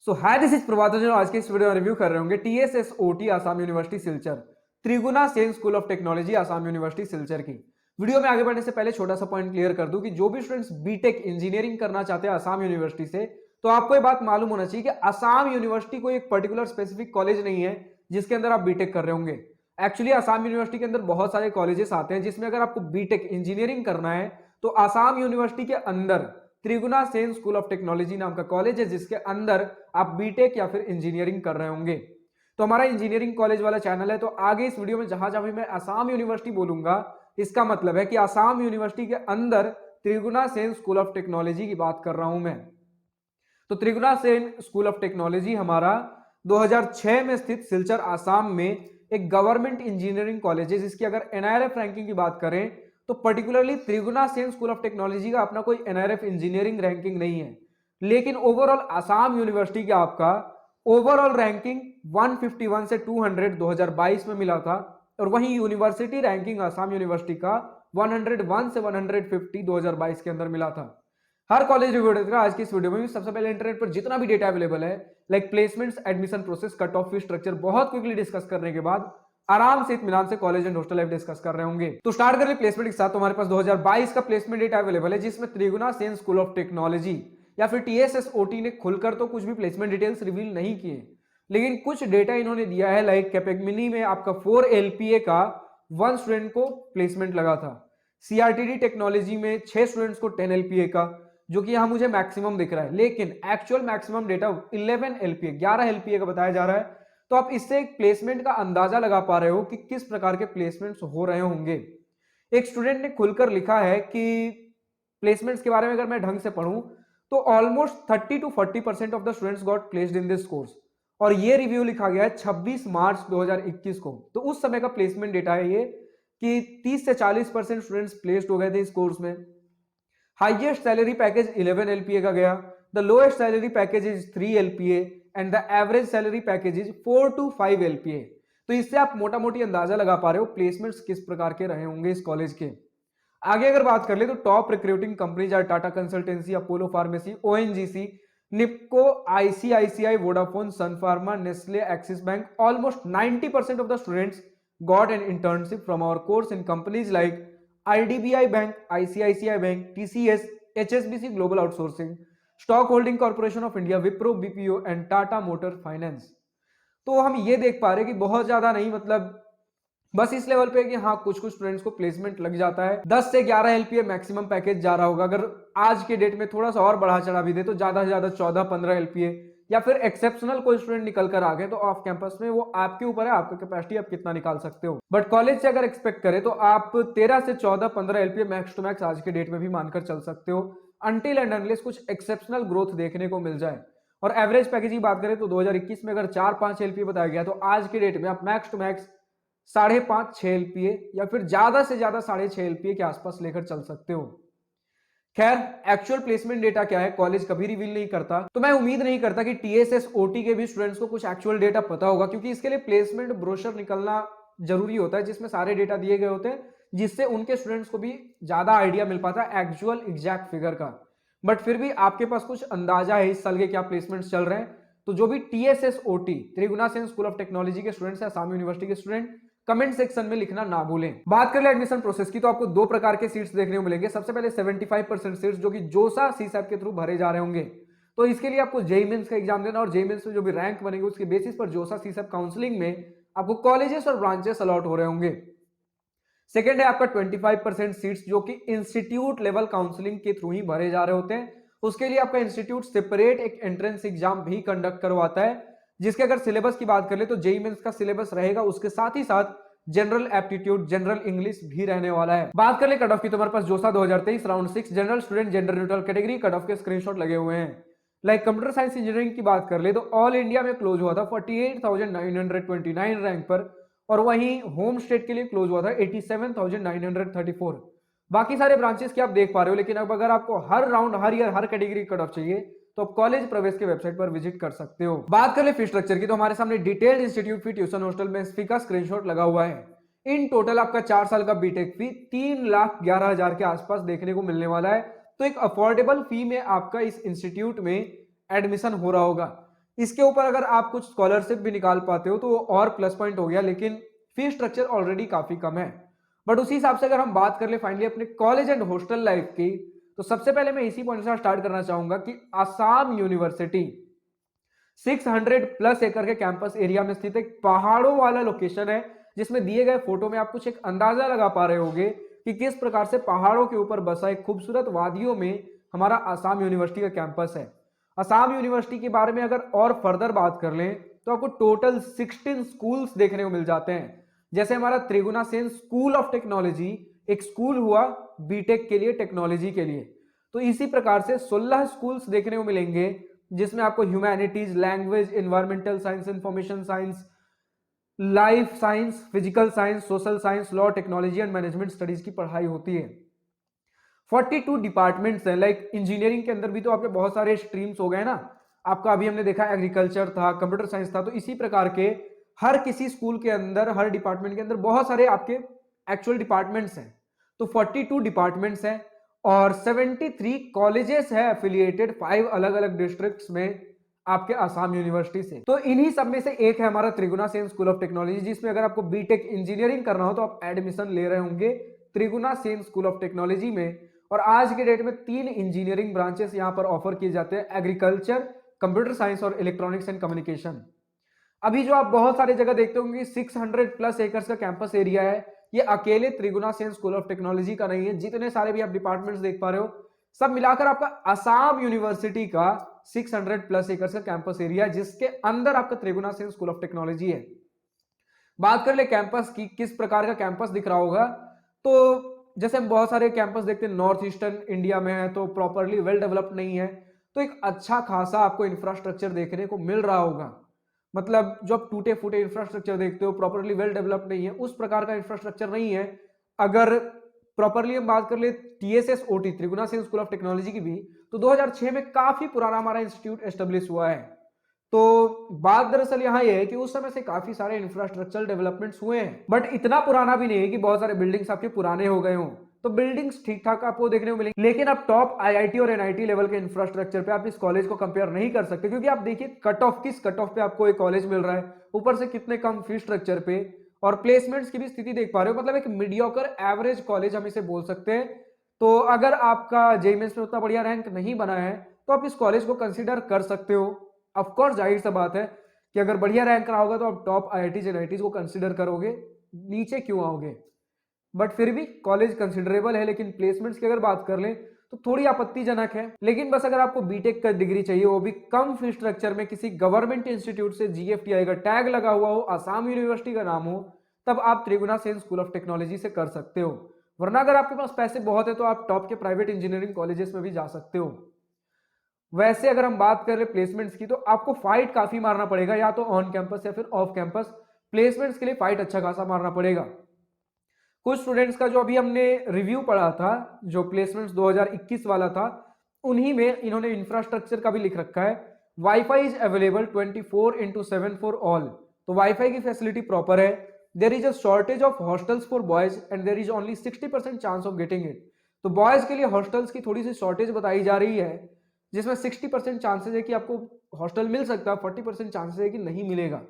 So hi this is प्रभात जो आज के इस वीडियो में रिव्यू कर रहे होंगे TSSOT Assam university Silchar, त्रिगुणा Sen school of technology Assam university Silchar की। वीडियो में आगे बढ़ने से पहले छोटा सा पॉइंट क्लियर कर दूं कि जो भी स्टूडेंट्स बीटेक इंजीनियरिंग करना चाहते हैं आसाम यूनिवर्सिटी से, तो आपको ये बात मालूम होना चाहिए कि आसाम यूनिवर्सिटी कोई एक पर्टिकुलर स्पेसिफिक कॉलेज नहीं है जिसके अंदर आप बीटेक कर रहे होंगे। एक्चुअली आसाम यूनिवर्सिटी के अंदर बहुत सारे कॉलेजेस आते हैं जिसमें अगर आपको बीटेक इंजीनियरिंग करना है तो आसाम यूनिवर्सिटी के अंदर त्रिगुणा सेन स्कूल ऑफ टेक्नोलॉजी नाम का कॉलेज है जिसके अंदर आप बीटेक या फिर इंजीनियरिंग कर रहे होंगे। तो हमारा इंजीनियरिंग कॉलेज वाला चैनल है, तो आगे इस वीडियो में जहां जहां भी मैं आसाम यूनिवर्सिटी बोलूंगा इसका मतलब है कि आसाम यूनिवर्सिटी के अंदर त्रिगुणा सेन स्कूल ऑफ टेक्नोलॉजी की बात कर रहा हूं मैं। तो त्रिगुणा सेन स्कूल ऑफ टेक्नोलॉजी हमारा 2006 में स्थित सिलचर आसाम में एक गवर्नमेंट इंजीनियरिंग कॉलेज है जिसकी अगर एनआईआरएफ रैंकिंग की बात करें तो particularly त्रिगुणा Sen school of technology का अपना कोई एनआरएफ इंजीनियरिंग रैंकिंग नहीं है, लेकिन ओवरऑल आसाम यूनिवर्सिटी का आपका ओवरऑल रैंकिंग 151 से 200 2022 में मिला था, और वहीं यूनिवर्सिटी रैंकिंग आसाम यूनिवर्सिटी का 101 से 150 2022 के अंदर मिला था। हर कॉलेज रिव्यू देगा आज की इस वीडियो में भी। सबसे पहले इंटरनेट पर जितना भी डेटा अवेलेबल है like placements, admission process, cut off fee structure बहुत क्विकली डिस्कस करने के बाद आराम से इत्मीनान से college and hostel life discuss कर रहे होंगे। तो स्टार्ट करें प्लेसमेंट के साथ। तो हमारे पास 2022 का प्लेसमेंट डेटा अवेलेबल है जिसमें त्रिगुणा सेन स्कूल ऑफ टेक्नोलॉजी या फिर TSSOT ने खुलकर तो कुछ भी प्लेसमेंट डिटेल्स रिवील नहीं किए, लेकिन कुछ डेटा इन्होंने दिया है। लाइक कैपेगमिनी में आपका 4 LPA का 1 स्टूडेंट को प्लेसमेंट लगा था, CRTD टेक्नोलॉजी में 6 स्टूडेंट्स को 10 LPA का, जो कि यहां मुझे मैक्सिमम दिख रहा है, लेकिन actual maximum data 11 LPA 11 LPA का बताया जा रहा है। तो आप इससे एक प्लेसमेंट का अंदाजा लगा पा रहे हो कि किस प्रकार के प्लेसमेंट्स हो रहे होंगे। एक स्टूडेंट ने खुलकर लिखा है कि प्लेसमेंट्स के बारे में अगर मैं ढंग से पढ़ूं तो almost 30 to 40% of the students got placed in this course, और ये रिव्यू लिखा गया है 26 मार्च 2021 को। तो उस समय का प्लेसमेंट डेटा है ये कि 30 से 40% स्टूडेंट्स प्लेस्ड हो गए थे इस कोर्स में। हाईएस्ट सैलरी पैकेज 11 LPA का गया, the lowest salary package is 3 LPA and the average salary package is 4 to 5 LPA। तो इससे आप मोटा मोटी अंदाजा लगा पा रहे हो प्लेसमेंट्स किस प्रकार के रहे होंगे इस कॉलेज के। आगे अगर बात कर ले तो top recruiting companies are Tata consultancy, Apollo pharmacy, ONGC, निप्को, ICICI, Vodafone, Sun Pharma, Nestle, Axis bank. Almost 90% of the students got an internship from our course in companies like IDBI bank, ICICI bank, TCS, HSBC global outsourcing, stock holding corporation of India, Wipro, BPO and Tata motor finance. तो हम ये देख पा रहे हैं कि बहुत ज्यादा नहीं, मतलब बस इस लेवल पे कि हाँ कुछ कुछ स्टूडेंट्स को प्लेसमेंट लग जाता है। 10 से 11 LPA मैक्सिमम पैकेज जा रहा होगा। अगर आज के डेट में थोड़ा सा और बढ़ा चढ़ा भी दे तो ज्यादा से ज्यादा 14-15 LPA, या फिर एक्सेप्शनल कोई स्टूडेंट निकल कर आ गए तो ऑफ कैंपस में वो आपके ऊपर है, आपका कैपेसिटी आप कितना निकाल सकते हो। बट कॉलेज से अगर एक्सपेक्ट करें तो आप 13 से 14-15 LPA मैक्स टू मैक्स आज के डेट में भी मानकर चल सकते हो, अनटिल एंड अनलेस कुछ एक्सेप्शनल ग्रोथ देखने को मिल जाए। और एवरेज पैकेज की बात करें तो 2021 में अगर 4-5 LPA बताया गया तो आज के डेट में आप मैक्स टू मैक्स 5.5-6 LPA या फिर ज्यादा से ज्यादा 6.5 LPA के आसपास लेकर चल सकते हो। खैर एक्चुअल प्लेसमेंट डेटा क्या है कॉलेज कभी रिवील नहीं करता, तो मैं उम्मीद नहीं करता कि TSSOT के भी स्टूडेंट्स को कुछ एक्चुअल डेटा पता होगा, क्योंकि इसके लिए प्लेसमेंट ब्रोशर निकलना जरूरी होता है जिसमें सारे डेटा दिए गए होते हैं, जिससे उनके स्टूडेंट्स को भी ज्यादा आइडिया मिल पाता है एक्चुअल एग्जैक्ट फिगर का। बट फिर भी आपके पास कुछ अंदाजा है इस साल के क्या प्लेसमेंट्स चल रहे हैं। तो जो भी TSSOT त्रिगुणा Sen school of technology के स्टूडेंट्स है, आसाम यूनिवर्सिटी के स्टूडेंट, कमेंट सेक्शन में लिखना ना भूलें। बात कर ले एडमिशन प्रोसेस की तो आपको दो प्रकार के सीट्स देखने को मिलेंगे। सबसे पहले 75% सीट्स जो कि जोसा CSAT के थ्रू भरे जा रहे होंगे। तो इसके लिए आपको जेईई मेंस का एग्जाम देना और जेईई मेंस में जो भी रैंक बनेंगे उसके बेसिस पर जोसा CSAT काउंसलिंग में आपको कॉलेजेस और ब्रांचेस अलॉट हो रहे होंगे। सेकेंड है आपका 25% सीट्स जो कि इंस्टीट्यूट लेवल काउंसलिंग के थ्रू ही भरे जा रहे होते हैं। उसके लिए आपका इंस्टीट्यूट सेपरेट एक एंट्रेंस एग्जाम भी कंडक्ट करवाता है, जिसके अगर सिलेबस की बात कर ले तो जेईई मेंस का सिलेबस रहेगा, उसके साथ ही साथ जनरल एप्टीट्यूड, जनरल इंग्लिश भी रहने वाला है। बात कर ले कट ऑफ की तो हमारे पास जोसा 2023 round 6 general student gender neutral category cut off के स्क्रीनशॉट लगे हुए हैं। लाइक कंप्यूटर साइंस इंजीनियरिंग की बात कर ले तो ऑल इंडिया में क्लोज हुआ था 48,929 रैंक पर, और वहीं होम स्टेट के लिए क्लोज हुआ था 87,934। बाकी सारे ब्रांचेस की आप देख पा रहे हो, लेकिन अब अगर आपको हर राउंड, हर ईयर, हर कैटेगरी कट ऑफ चाहिए तो आप कॉलेज प्रवेश के वेबसाइट पर विजिट कर सकते हो। बात कर ले फी स्ट्रक्चर की तो हमारे सामने डिटेल्ड इंस्टीट्यूट फी, ट्यूशन, हॉस्टल में फी का स्क्रीनशॉट लगा हुआ है। इन टोटल आपका 4 साल का बीटेक फी 3,11,000 के आसपास देखने को मिलने वाला है। तो एक अफोर्डेबल फी में आपका इस इंस्टीट्यूट में एडमिशन हो रहा होगा। इसके ऊपर अगर आप कुछ स्कॉलरशिप भी निकाल पाते हो तो वो और प्लस पॉइंट हो गया, लेकिन फीस स्ट्रक्चर ऑलरेडी काफी कम है। बट उसी हिसाब से अगर हम बात कर ले फाइनली अपने कॉलेज एंड हॉस्टल लाइफ की, तो सबसे पहले मैं इसी पॉइंट से स्टार्ट करना चाहूंगा कि आसाम यूनिवर्सिटी 600 प्लस एकड़ के कैंपस एरिया में स्थित एक पहाड़ों वाला लोकेशन है, जिसमें दिए गए फोटो में आप कुछ एक अंदाजा लगा पा रहे होंगे कि किस प्रकार से पहाड़ों के ऊपर बसा एक खूबसूरत वादियों में हमारा आसाम यूनिवर्सिटी का कैंपस है। आसाम यूनिवर्सिटी के बारे में अगर और फर्दर बात कर लें तो आपको टोटल 16 स्कूल्स देखने को मिल जाते हैं। जैसे हमारा त्रिगुना सेन स्कूल ऑफ टेक्नोलॉजी एक स्कूल हुआ बीटेक के लिए, टेक्नोलॉजी के लिए, तो इसी प्रकार से 16 स्कूल्स देखने को मिलेंगे, जिसमें आपको humanities, language, environmental science, information science, life science, physical science, social science, law, technology and management studies की पढ़ाई होती है। 42 डिपार्टमेंट्स हैं। लाइक इंजीनियरिंग के अंदर भी तो आपके बहुत सारे स्ट्रीम्स हो गए ना, आपका अभी हमने देखा एग्रीकल्चर था, कंप्यूटर साइंस था, तो इसी प्रकार के हर किसी स्कूल के अंदर, हर डिपार्टमेंट के अंदर बहुत सारे आपके एक्चुअल डिपार्टमेंट्स हैं। तो 42 डिपार्टमेंट्स हैं और 73 कॉलेजेस है एफिलिएटेड 5 अलग अलग डिस्ट्रिक्ट्स में आपके आसाम यूनिवर्सिटी से। तो इन्हीं सब में से एक है हमारा त्रिगुना सेन स्कूल ऑफ टेक्नोलॉजी, जिसमें अगर आपको बीटेक इंजीनियरिंग करना हो तो आप एडमिशन ले रहे होंगे त्रिगुना सेन स्कूल ऑफ टेक्नोलॉजी में। और आज के डेट में 3 इंजीनियरिंग ब्रांचेस यहां पर ऑफर किए जाते हैं, एग्रीकल्चर, कंप्यूटर साइंस और इलेक्ट्रॉनिक्स एंड कम्युनिकेशन। अभी जो आप बहुत सारी जगह देखते होंगे 600 प्लस एकर्स का कैंपस एरिया है, ये अकेले त्रिगुना सेन स्कूल ऑफ टेक्नोलॉजी का नहीं है। जितने सारे भी आप डिपार्टमेंट्स देख पा रहे हो सब मिलाकर आपका आसाम यूनिवर्सिटी का 600 प्लस एकर्स का कैंपस एरिया है, जिसके अंदर आपका त्रिगुना सेन स्कूल ऑफ टेक्नोलॉजी है। बात कर ले कैंपस की, किस प्रकार का कैंपस दिख रहा होगा, तो जैसे हम बहुत सारे कैंपस देखते हैं नॉर्थ ईस्टर्न इंडिया में है तो प्रॉपरली वेल डेवलप्ड नहीं है, तो एक अच्छा खासा आपको इंफ्रास्ट्रक्चर देखने को मिल रहा होगा। मतलब जो आप टूटे फूटे इंफ्रास्ट्रक्चर देखते हो, प्रॉपरली वेल डेवलप्ड नहीं है, उस प्रकार का इंफ्रास्ट्रक्चर नहीं है। अगर प्रॉपरली हम बात कर ले TSSOT Triguna Sen school of technology की भी, तो 2006 में काफी पुराना हमारा इंस्टीट्यूट एस्टेब्लिश हुआ है। तो बात दरअसल यहाँ ये है कि उस समय से काफी सारे इंफ्रास्ट्रक्चरल डेवलपमेंट्स हुए हैं, बट इतना पुराना भी नहीं है कि बहुत सारे बिल्डिंग्स आपके पुराने हो गए हों। तो बिल्डिंग्स ठीक ठाक आपको देखने को मिलेंगी, लेकिन आप टॉप IIT और NIT लेवल के इंफ्रास्ट्रक्चर पे आप इस कॉलेज को कंपेयर नहीं कर सकते, क्योंकि आप देखिए कट ऑफ, किस कट ऑफ पे आपको एक कॉलेज मिल रहा है, ऊपर से कितने कम फीस स्ट्रक्चर पे, और प्लेसमेंट्स की भी स्थिति देख पा रहे हो, मतलब एक मीडियोकर एवरेज कॉलेज हम इसे बोल सकते हैं। तो अगर आपका JEE मेंस में उतना बढ़िया रैंक नहीं बना है तो आप इस कॉलेज को कंसिडर कर सकते हो। ऑफ कोर्स जाहिर सा बात है कि अगर बढ़िया रैंक रहा होगा तो आप टॉप IITs NITs को कंसिडर करोगे, नीचे क्यों आओगे। बट फिर भी कॉलेज कंसिडरेबल है, लेकिन प्लेसमेंट्स की अगर बात कर लें तो थोड़ी आपत्तिजनक है। लेकिन बस अगर आपको बीटेक का डिग्री चाहिए, वो भी कम फीस स्ट्रक्चर में, किसी गवर्नमेंट इंस्टीट्यूट से GFTI का टैग लगा हुआ हो, आसाम यूनिवर्सिटी का नाम हो, तब आप त्रिगुना सेन स्कूल ऑफ टेक्नोलॉजी से कर सकते हो। वरना अगर आपके पास पैसे बहुत है तो आप टॉप के प्राइवेट इंजीनियरिंग कॉलेजेस में भी जा सकते हो। वैसे अगर हम बात करें प्लेसमेंट्स की, तो आपको फाइट काफी मारना पड़ेगा, या तो ऑन कैंपस या फिर ऑफ कैंपस। प्लेसमेंट्स के लिए फाइट अच्छा खासा मारना पड़ेगा। कुछ स्टूडेंट्स का जो अभी हमने रिव्यू पढ़ा था, जो प्लेसमेंट्स 2021 वाला था, उन्हीं में इन्होंने इंफ्रास्ट्रक्चर का भी लिख रखा है, wifi is available 24/7 for all. तो वाईफाई की फैसिलिटी प्रॉपर है। There is a shortage of hostels for boys and there is only 60% chance of getting it. तो बॉयज के लिए हॉस्टल्स की थोड़ी सी शॉर्टेज बताई जा रही है, जिसमें 60% चांसेस है कि आपको हॉस्टल मिल सकता है, 40% चांसेस है कि नहीं मिलेगा।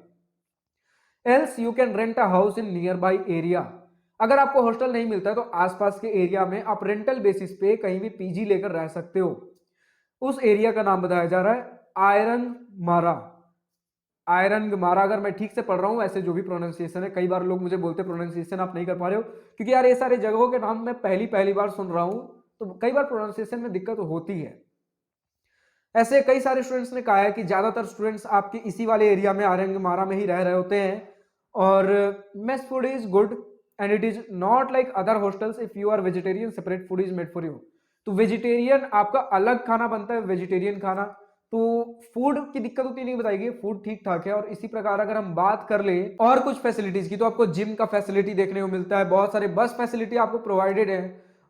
Else you can rent a house in near by area. अगर आपको हॉस्टल नहीं मिलता है तो आसपास के एरिया में आप रेंटल बेसिस पे कहीं भी PG लेकर रह सकते हो। उस एरिया का नाम बताया जा रहा है आयरन मारा। आयरन मारा, अगर मैं ठीक से पढ़ रहा हूँ, ऐसे जो भी प्रोनाउंसिएशन है, कई बार लोग मुझे बोलते हैं प्रोनाउंसिएशन आप नहीं कर पा रहे हो, क्योंकि यार ये सारे जगहों के नाम मैं पहली बार सुन रहा हूँ, तो कई बार प्रोनाउंसिएशन में दिक्कत होती है। ऐसे कई सारे स्टूडेंट्स ने कहा है कि ज्यादातर स्टूडेंट्स आपके इसी वाले एरिया में आयरन मारा में ही रह रहे होते हैं, और mess food is good and it is not like other hostels. If you are vegetarian, separate food is made for you. तो वेजिटेरियन आपका अलग खाना बनता है, वेजिटेरियन खाना, तो फूड की दिक्कत उतनी नहीं बताएगी, फूड ठीक ठाक है। और इसी प्रकार अगर हम बात कर ले और कुछ फैसिलिटीज की, तो आपको जिम का फैसिलिटी देखने को मिलता है, बहुत सारे बस फैसिलिटी आपको प्रोवाइडेड है,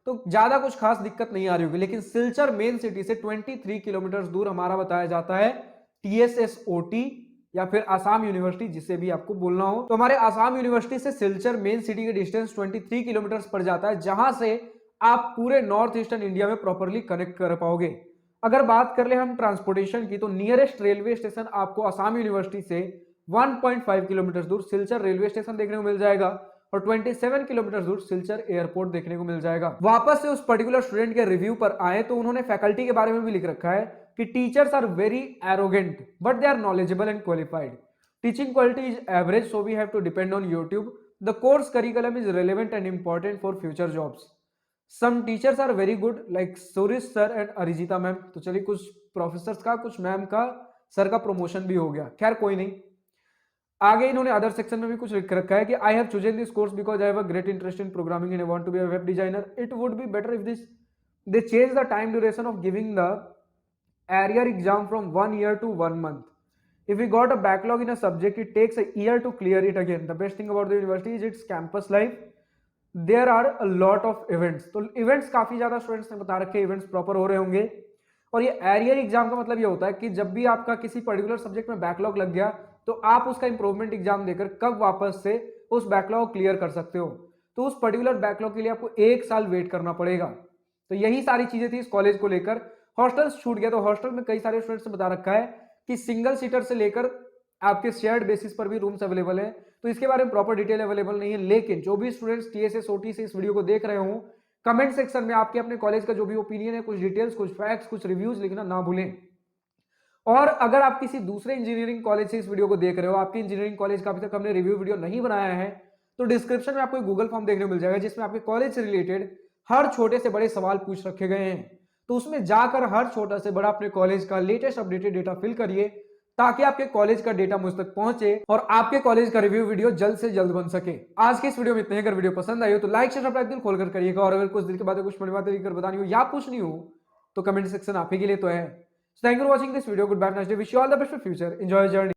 तो ज्यादा कुछ खास दिक्कत नहीं आ रही होगी। लेकिन सिलचर मेन सिटी से 23 किलोमीटर दूर हमारा बताया जाता है TSSOT या फिर आसाम यूनिवर्सिटी, जिसे भी आपको बोलना हो। तो हमारे आसाम यूनिवर्सिटी से सिलचर मेन सिटी का डिस्टेंस 23 किलोमीटर पड़ जाता है, जहां से आप पूरे नॉर्थ ईस्टर्न इंडिया में प्रॉपरली कनेक्ट कर पाओगे। अगर बात कर ले हम ट्रांसपोर्टेशन की, तो नियरेस्ट रेलवे स्टेशन आपको आसाम यूनिवर्सिटी से 1.5 किलोमीटर दूर सिलचर रेलवे स्टेशन देखने को मिल जाएगा और 27 किलोमीटर दूर सिलचर एयरपोर्ट देखने को मिल जाएगा। वापस से उस पर्टिकुलर स्टूडेंट के रिव्यू पर आए तो उन्होंने फैकल्टी के बारे में भी लिख रखा है कि teachers are very arrogant but they are knowledgeable and qualified. Teaching quality is average, so we have to depend on YouTube. The course curriculum is relevant and important for future jobs. Some teachers are very good like Suresh sir and Arijita ma'am. तो चलिए, कुछ professors का, कुछ ma'am का, sir का promotion भी हो गया, खैर कोई नहीं। आगे इन्होंने अदर सेक्शन में भी कुछ लिख रखा है कि I have chosen this course because I have a great interest in programming and I want to be a web designer. It would be better if this they change the time duration of giving the arrear exam from 1 year to 1 month. If we got a backlog in a subject, it takes a year to clear it again. The best thing about the university is its campus life. There are a lot of events. तो events काफी ज्यादा students ने बता रखे, events proper हो रहे होंगे। और ये एरियर एग्जाम का मतलब ये होता है कि जब भी आपका किसी पर्टिकुलर सब्जेक्ट में बैकलॉग लग गया तो आप उसका इंप्रूवमेंट एग्जाम देकर कब वापस से उस बैकलॉग क्लियर कर सकते हो। तो उस पर्टिकुलर बैकलॉग के लिए आपको 1 साल वेट करना पड़ेगा। तो यही सारी चीजें थी इस कॉलेज को लेकर। हॉस्टल छूट गया, तो हॉस्टल में कई सारे स्टूडेंट्स ने बता रखा है कि सिंगल सीटर से लेकर आपके शेयर्ड बेसिस पर भी रूम्स अवेलेबल है। तो इसके बारे में प्रॉपर डिटेल अवेलेबल नहीं है, लेकिन जो भी स्टूडेंट्स टीएसएस ओटी से इस वीडियो को देख रहे हो, कमेंट सेक्शन में आपके अपने कॉलेज का जो भी ओपिनियन है, कुछ डिटेल्स, कुछ फैक्ट्स, कुछ रिव्यूज लिखना ना भूलें। और अगर आप किसी दूसरे इंजीनियरिंग कॉलेज से इस वीडियो को देख रहे हो, आपके इंजीनियरिंग कॉलेज का अभी तक हमने रिव्यू वीडियो नहीं बनाया है, तो डिस्क्रिप्शन में आपको गूगल फॉर्म देखने को मिल जाएगा जिसमें आपके कॉलेज से रिलेटेड हर छोटे से बड़े सवाल पूछ रखे गए हैं। तो उसमें जाकर हर छोटा से बड़ा अपने कॉलेज का लेटेस्ट अपडेटेड डेटा फिल करिए ताकि आपके कॉलेज का डेटा मुझ तक पहुंचे और आपके कॉलेज का रिव्यू वीडियो जल्द से जल्द बन सके। आज की इस वीडियो में इतने ही। अगर वीडियो पसंद आई हो तो लाइक शेयर सब्सक्राइब दिल खोलकर करिएगा, और अगर कुछ दिल की बातें, कुछ बड़ी बातें लेकर बतानी हो या पूछनी हो तो कमेंट सेक्शन आप ही के लिए तो है। Thank you for watching this video. Good bye, nice day, wish you all the best for future, enjoy journey.